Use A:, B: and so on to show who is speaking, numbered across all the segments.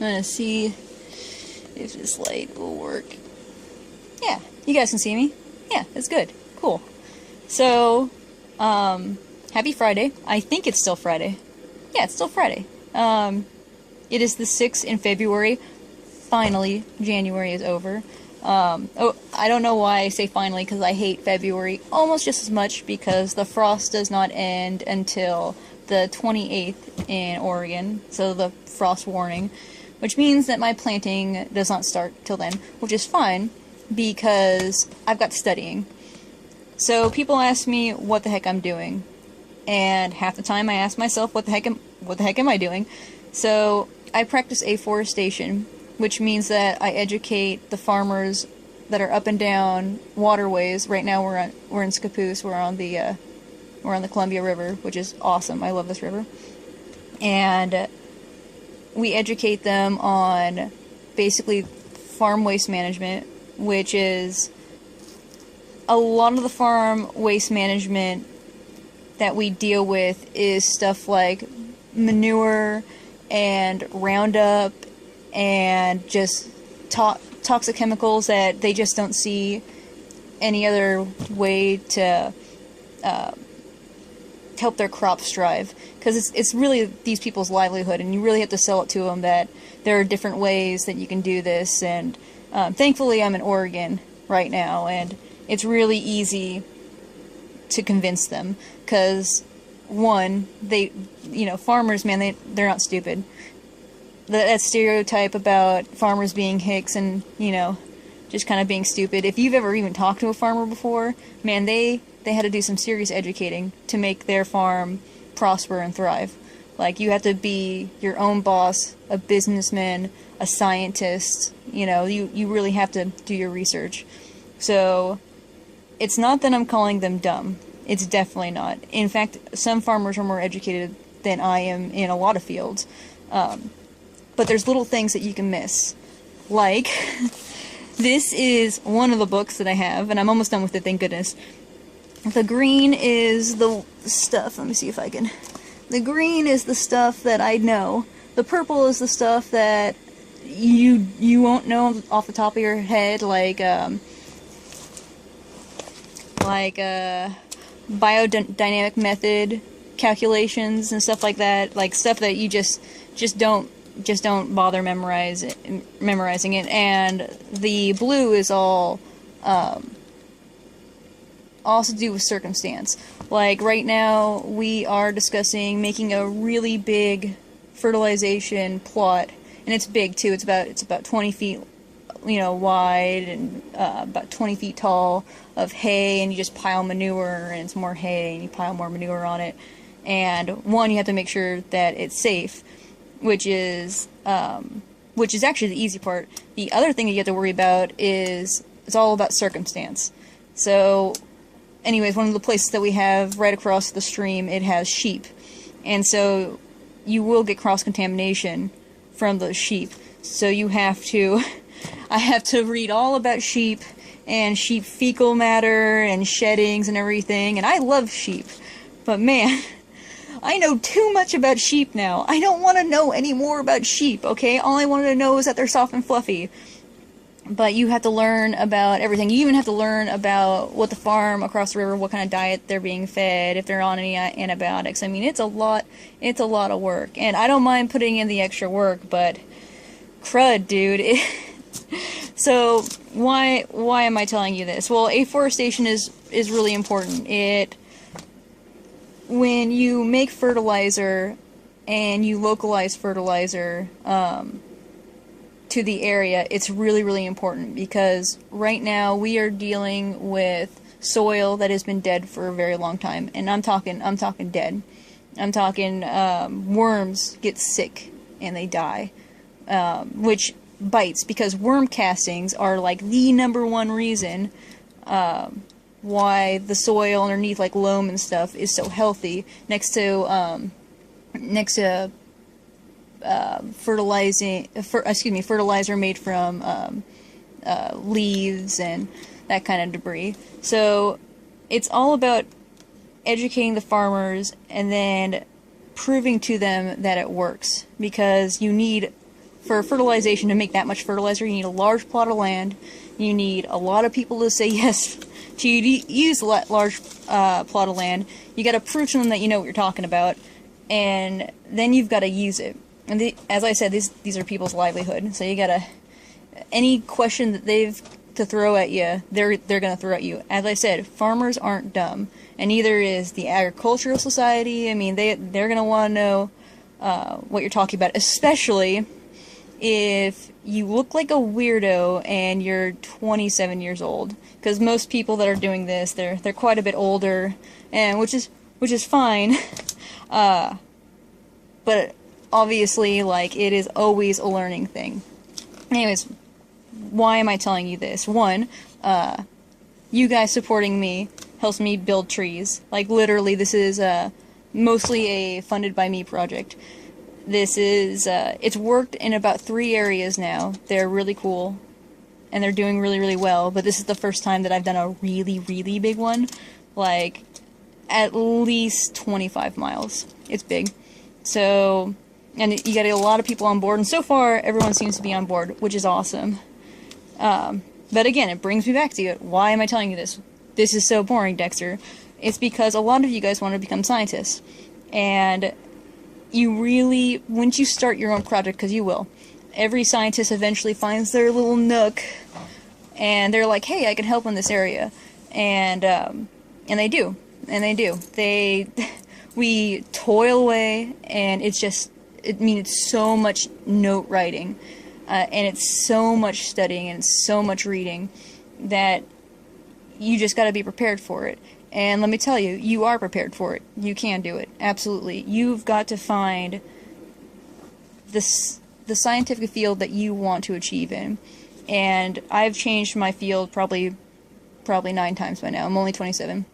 A: gonna see if this light will work. Yeah, you guys can see me. Yeah, it's good. Cool. So, happy Friday. I think it's still Friday. Yeah, it's still Friday. It is the 6th in February. Finally, January is over. Oh, I don't know why I say finally, because I hate February almost just as much, because the frost does not end until the 28th in Oregon, so the frost warning, which means that my planting does not start till then, which is fine, because I've got studying. So people ask me what the heck I'm doing, and half the time I ask myself, what the heck am I doing? So I practice afforestation, which means that I educate the farmers that are up and down waterways. Right now we're in Scappoose. We're on the Columbia River, which is awesome. I love this river. And we educate them on basically farm waste management, which is a lot of the farm waste management that we deal with is stuff like manure and Roundup and just toxic chemicals that they just don't see any other way to help their crops thrive, because it's really these people's livelihood, and you really have to sell it to them that there are different ways that you can do this. And thankfully I'm in Oregon right now, and it's really easy to convince them, because one, farmers, man, they're not stupid. That stereotype about farmers being hicks and, just kind of being stupid. If you've ever even talked to a farmer before, man, they had to do some serious educating to make their farm prosper and thrive. Like, you have to be your own boss, a businessman, a scientist, you really have to do your research. So, it's not that I'm calling them dumb. It's definitely not. In fact, some farmers are more educated than I am in a lot of fields. But there's little things that you can miss. Like, this is one of the books that I have, and I'm almost done with it, thank goodness. The green is the stuff, let me see if I can... The green is the stuff that I know. The purple is the stuff that you won't know off the top of your head, like biodynamic method calculations and stuff like that, like stuff that you just don't bother memorizing it. And the blue is all also to do with circumstance. Like right now we are discussing making a really big fertilization plot, and it's big too. It's about 20 feet wide and about 20 feet tall, of hay, and you just pile manure, and it's more hay, and you pile more manure on it. And one, you have to make sure that it's safe, which is actually the easy part. The other thing that you have to worry about is it's all about circumstance. So, anyways, one of the places that we have right across the stream, it has sheep, and so you will get cross-contamination from those sheep. So you have to, I have to read all about sheep and sheep fecal matter and sheddings and everything, and I love sheep, but man, I know too much about sheep now. I don't want to know any more about sheep, okay? All I wanted to know is that they're soft and fluffy. But you have to learn about everything. You even have to learn about what the farm across the river, what kind of diet they're being fed, if they're on any antibiotics. I mean, it's a lot of work. And I don't mind putting in the extra work, but crud, dude. So why am I telling you this? Well, afforestation is really important. When you make fertilizer and you localize fertilizer to the area, it's really, really important, because right now we are dealing with soil that has been dead for a very long time, and I'm talking dead. I'm talking worms get sick and they die, which bites, because worm castings are like the #1 reason why the soil underneath, like loam and stuff, is so healthy next to fertilizer made from leaves and that kind of debris. So it's all about educating the farmers and then proving to them that it works, because you need for fertilization, to make that much fertilizer, you need a large plot of land. You need a lot of people to say yes to use a large plot of land. You got to prove to them that you know what you're talking about, and then you've got to use it. And as I said, these are people's livelihood. So you got to, any question that they've to throw at you, they're going to throw at you. As I said, farmers aren't dumb, and neither is the agricultural society. I mean, they're going to want to know what you're talking about, especially if you look like a weirdo and you're 27 years old, because most people that are doing this, they're quite a bit older, and which is fine, but obviously, like, it is always a learning thing. Anyways, why am I telling you this? One, you guys supporting me helps me build trees. Like, literally, this is mostly a funded by me project. This is, it's worked in about 3 areas now. They're really cool, and they're doing really, really well, but this is the first time that I've done a really, really big one. Like, at least 25 miles. It's big. So, and you got a lot of people on board, and so far, everyone seems to be on board, which is awesome. But again, it brings me back to it. Why am I telling you this? This is so boring, Dexter. It's because a lot of you guys want to become scientists, and you really, once you start your own project, because you will, every scientist eventually finds their little nook, and they're like, hey, I can help in this area, and they do, we toil away, and it's just, it's so much note writing, and it's so much studying, and it's so much reading, that you just gotta be prepared for it. And let me tell you, you are prepared for it. You can do it. Absolutely. You've got to find the scientific field that you want to achieve in. And I've changed my field probably 9 times by now. I'm only 27.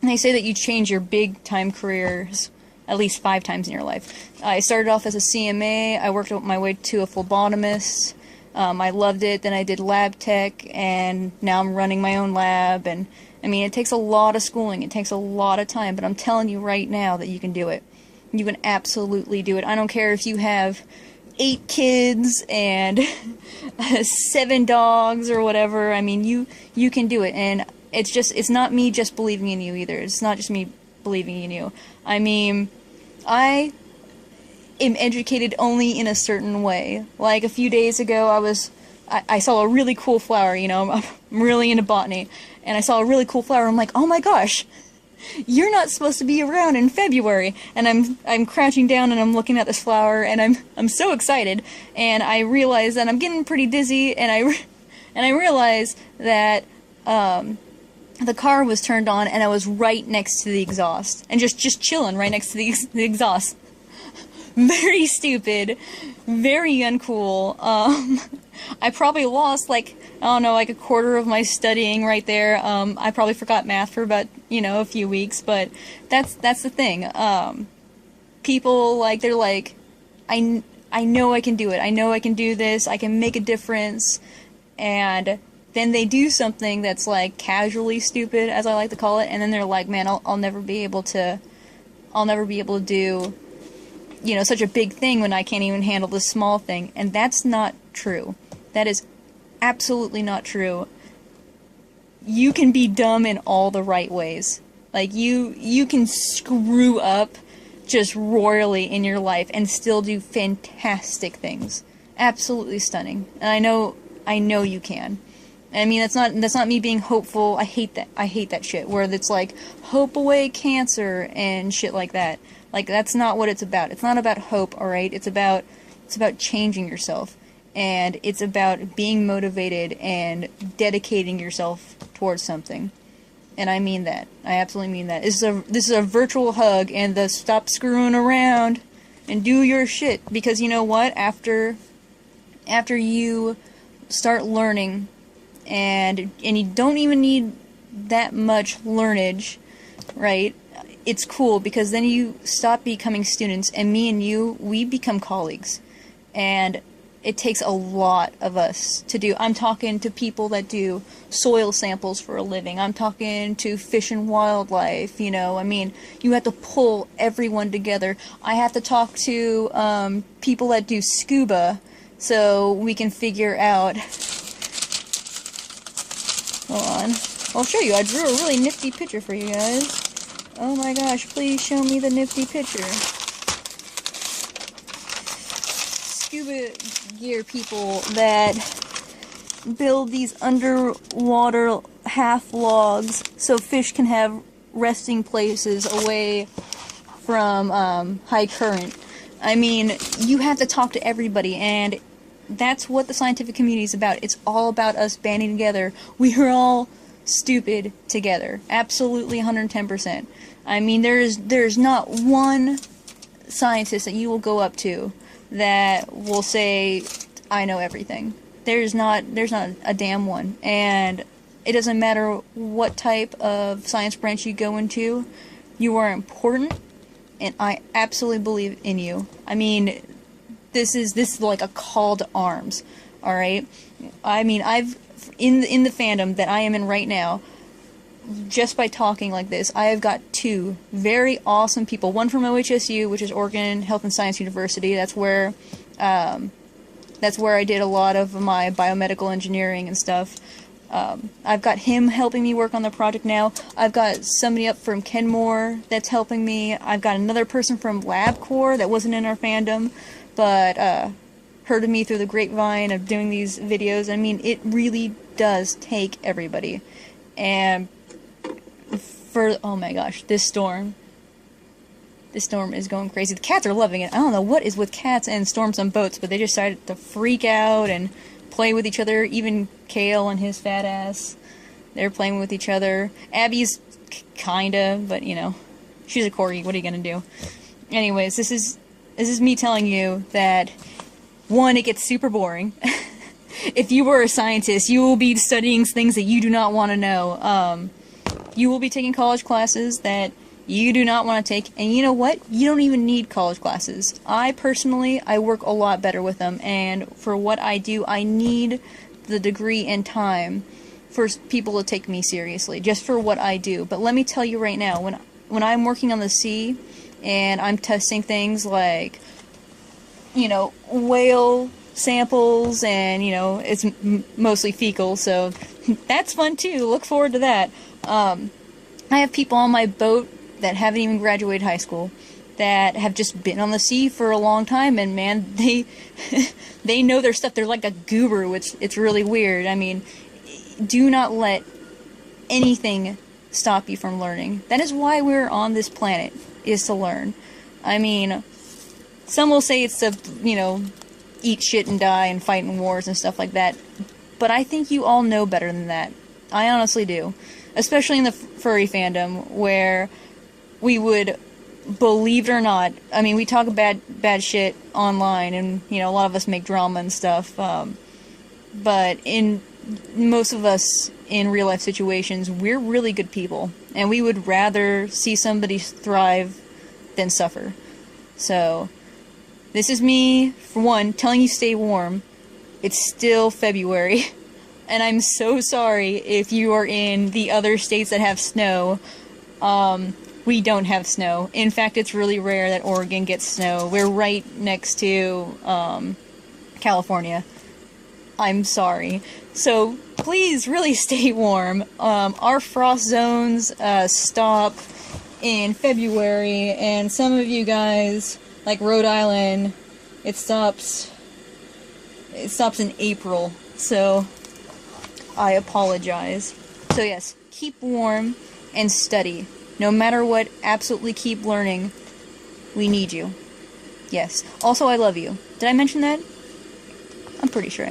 A: And they say that you change your big-time careers at least 5 times in your life. I started off as a CMA. I worked my way to a phlebotomist. I loved it. Then I did lab tech, and now I'm running my own lab. And I mean, it takes a lot of schooling. It takes a lot of time. But I'm telling you right now that you can do it. You can absolutely do it. I don't care if you have 8 kids and 7 dogs or whatever. I mean, you can do it. And it's not me just believing in you either. It's not just me believing in you. I mean, I am educated only in a certain way. Like a few days ago, I saw a really cool flower, you know, I'm really into botany, and I saw a really cool flower, I'm like, oh my gosh, you're not supposed to be around in February, and I'm crouching down and I'm looking at this flower, and I'm so excited, and I realize that I'm getting pretty dizzy, and I realize that, the car was turned on, and I was right next to the exhaust, and just chilling right next to the exhaust. Very stupid, very uncool. I probably lost, like, I don't know, like a quarter of my studying right there. I probably forgot math for about, a few weeks, but that's the thing. People, like, they're like, I know I can do it. I know I can do this. I can make a difference. And then they do something that's, like, casually stupid, as I like to call it, and then they're like, man, I'll never be able to do, such a big thing when I can't even handle this small thing. And that's not true. That is absolutely not true. You can be dumb in all the right ways. Like, you can screw up just royally in your life and still do fantastic things. Absolutely stunning. And I know you can. I mean, that's not me being hopeful. I hate that shit where it's like, hope away cancer and shit like that. Like, that's not what it's about. It's not about hope, alright? It's about changing yourself. And it's about being motivated and dedicating yourself towards something. And I mean that. I absolutely mean that. This is a virtual hug, and stop screwing around and do your shit. Because you know what? After you start learning, and you don't even need that much learnage, right? It's cool, because then you stop becoming students, and me and you, we become colleagues. And it takes a lot of us to do. I'm talking to people that do soil samples for a living. I'm talking to fish and wildlife, I mean, you have to pull everyone together. I have to talk to people that do scuba so we can figure out... Hold on. I'll show you. I drew a really nifty picture for you guys. Oh my gosh, please show me the nifty picture. Scuba gear people that build these underwater half logs so fish can have resting places away from high current. I mean, you have to talk to everybody, and that's what the scientific community is about. It's all about us banding together. We are all stupid together. Absolutely 110%. I mean, there's not one scientist that you will go up to that will say, I know everything. There's not a damn one. And it doesn't matter what type of science branch you go into, you are important, and I absolutely believe in you. I mean, this is like a call to arms, alright? I mean, in the fandom that I am in right now, just by talking like this, I have got two very awesome people. One from OHSU, which is Oregon Health and Science University. That's where I did a lot of my biomedical engineering and stuff. I've got him helping me work on the project now. I've got somebody up from Kenmore that's helping me. I've got another person from LabCorp that wasn't in our fandom, but heard of me through the grapevine of doing these videos. I mean, it really does take everybody. And oh my gosh, this storm is going crazy. The cats are loving it. I don't know what is with cats and storms on boats, but they decided to freak out and play with each other. Even Kale and his fat ass, they're playing with each other. Abby's kinda, but you know, she's a corgi. What are you gonna do? Anyways, this is me telling you that, one, it gets super boring. If you were a scientist, you will be studying things that you do not want to know. You will be taking college classes that you do not want to take, and you know what? You don't even need college classes. I work a lot better with them, and for what I do, I need the degree and time for people to take me seriously, just for what I do. But let me tell you right now, when I'm working on the sea, and I'm testing things like, you know, whale samples, and, you know, it's mostly fecal, so that's fun too. Look forward to that. I have people on my boat that haven't even graduated high school, that have just been on the sea for a long time, and man, they know their stuff. They're like a guru. It's really weird. I mean, do not let anything stop you from learning. That is why we're on this planet, is to learn. I mean, some will say it's to, you know, eat shit and die and fight in wars and stuff like that, but I think you all know better than that. I honestly do. Especially in the furry fandom, where we would, believe it or not, I mean, we talk bad shit online, and, you know, a lot of us make drama and stuff, but in most of us in real life situations, we're really good people, and we would rather see somebody thrive than suffer. So, this is me, for one, telling you stay warm. It's still February. And I'm so sorry if you are in the other states that have snow. We don't have snow. In fact, it's really rare that Oregon gets snow. We're right next to California. I'm sorry. So please really stay warm. Our frost zones stop in February, and some of you guys, like Rhode Island, it stops in April. So I apologize. So yes, keep warm and study. No matter what, absolutely keep learning. We need you. Yes. Also, I love you. Did I mention that? I'm pretty sure I mentioned